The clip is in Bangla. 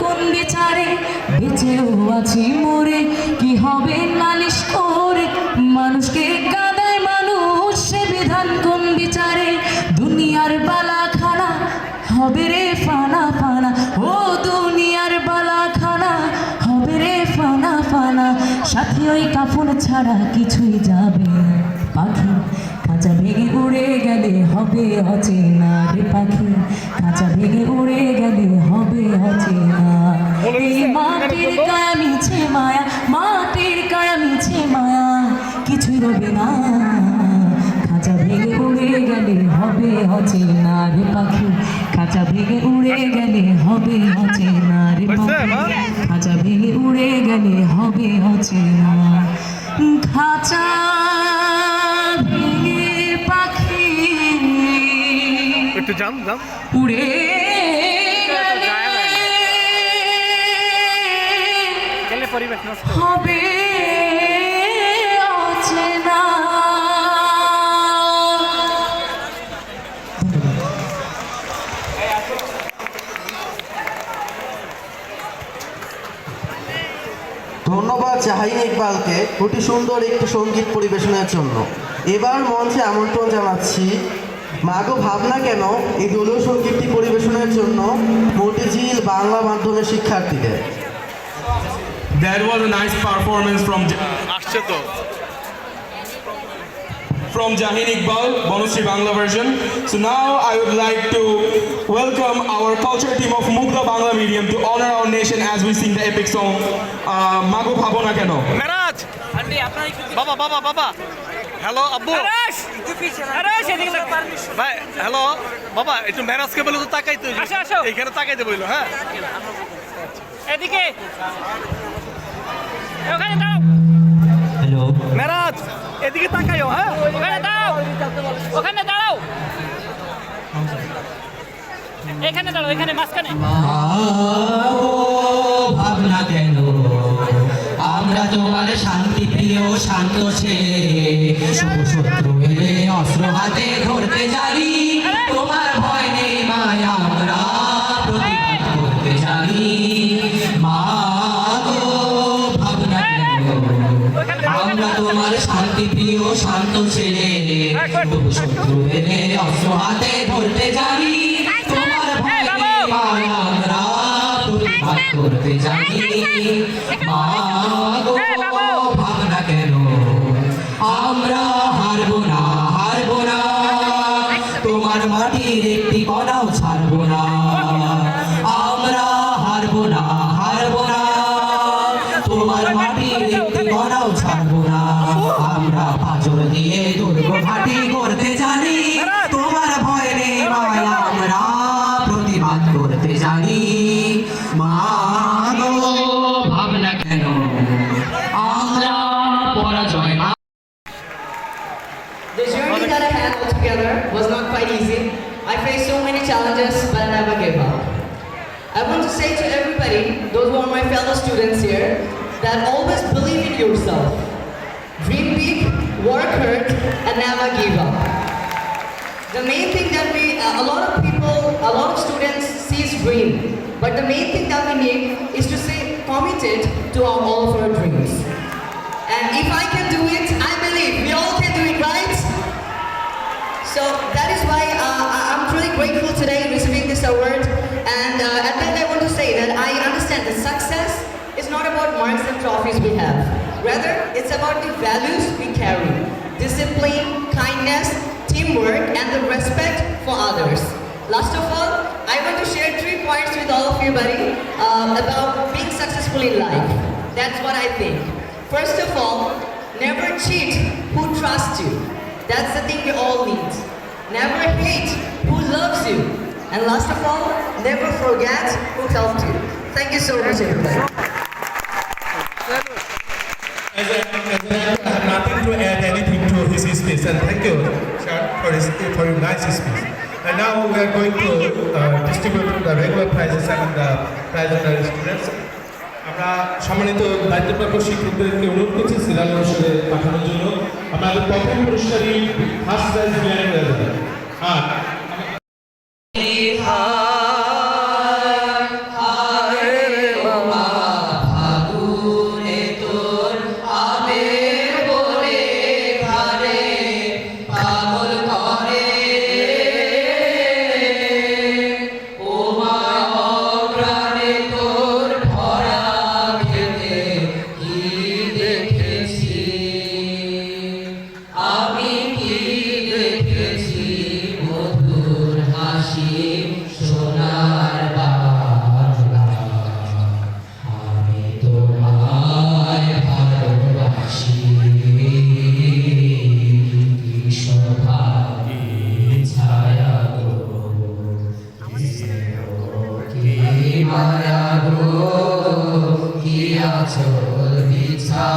কোন বিচারে বেঁচেও আছি মরে কি হবে নালিশ করে মানুষকে কাঁদায় মানুষ সে বিধান কোন বিচারে দুনিয়ার বালা খানা হবে রে ফানা ফানা ও দুনিয়ার বালা খানা হবে রে ফানা ফানা সাথে ওই কাফন ছাড়া কিছুই যাবে না পাখি খাঁচা ভেঙে উড়ে গেলে হবে অচেনা রে পাখি খাঁচা ভেঙে উড়ে গেলে হবে অচেনা এই মাটির গায়ে মিছে মায়া মাটির গায়ে মিছে মায়া কিছুই রবে না খাঁচা ভেঙে উড়ে গেলে হবে অচেনা রে পাখি খাঁচা ভেঙে উড়ে গেলে হবে অচেনা রে পাখি খাঁচা ভেঙে উড়ে গেলে হবে অচেনা খাঁচা ভেঙে পাখি একটু যাম উড়ে গেলে পরিবেশ নষ্ট হবে অচেনা। ধন্যবাদ জাহিন ইকবালকে অতি সুন্দর একটি সঙ্গীত পরিবেশনের জন্য। এবার মঞ্চে আমন্ত্রণ জানাচ্ছি মাগো ভাবনা কেন এই দলীয় সঙ্গীতটি পরিবেশনের জন্য মতিঝিল বাংলা মাধ্যমের শিক্ষার্থীদের। That was a nice performance আসছে তো from Jahin Iqbal, Bonusri Bangla version. So now I would like to welcome our culture team of Mugdha Bangla Medium to honor our nation as we sing the epic song Mago Bhabona Keno. মেরাজ বাবা বাবা বাবা হ্যালো আব্বু ভাই হ্যালো বাবা একটু মেরাজকে বলে তো তাকাই তো এখানে তাকাইতে বললো হ্যাঁ এদিকে ওখানে দাও হ্যালো মেরাজ এদিকে তাকাইও হ্যাঁ ওখানে দাও ওখানে দাঁড়াও এখানে দাঁড়াও এখানে মাঝখানে ভাবনা কেন আমরা তোমার শান্তি প্রিয় শান্ত ছেলে শত্রু এলে অস্ত্র হাতে ধরতে জানি তোমার ভয় নেই মায়া আমরা প্রতিবাদ করতে জানি মা গো ভাবনা কেন আমরা তোমার শান্তি প্রিয় শান্ত ছেলে শত্রু এলে অস্ত্র হাতে ধরতে জানি তোমার ভয় নেই মায়া আমরা প্রতিবাদ করতে জানি মা গো ভাবনা কেন আমরা হারবো না তোমার মাটির একটি কণাও ছাড়বো না আমরা হারবো না তোমার মাটির একটি কণাও ছাড়বো না আমরা পাঁচর দিয়ে দুর্গ ঘাটি করতে জানি তোমার ভয় নেই মায়া আমরা প্রতিবাদ করতে জানি মা গো ভাবনা কেন আমরা পরাজয় না। The journey that I had altogether was not quite easy. I faced so many challenges, but I never gave up. I want to say to everybody, those who are my fellow students here, that always believe in yourself. Dream big, work hard, and never give up. The main thing that a lot of people, a lot of students sees dream, but the main thing that we need is to stay committed to all of our dreams. And if I can do it, I believe we all can do it, right? So that is why I'm truly grateful today receiving this award. And at the end I want to say that I understand that success is not about marks and trophies we have. Rather, it's about the values we carry. Discipline, kindness, teamwork, and the respect for others. Last of all, I want to share 3 points with all of you, buddy, about being successful in life. That's what I think. First of all, never cheat who trusts you. That's the thing we all need. Never hate who loves you. And last of all, never forget who helped you. Thank you so much, everybody. As I have nothing to add anything to his speech, and thank you, sir, for your nice speech. And now we are going to distribute the regular prizes and the prizes to the students. আমরা সম্মানিত দায়িত্বপ্রাপ্ত শিক্ষকদেরকে অনুরোধ করছি সিরিয়াল অনুসারে পাঠানোর জন্য। আমাদের প্রথম পুরস্কারী ফার্স্ট প্রাইজ বিয়ার হয়ে যাবে। আর মায়া গো কি আচল বিছা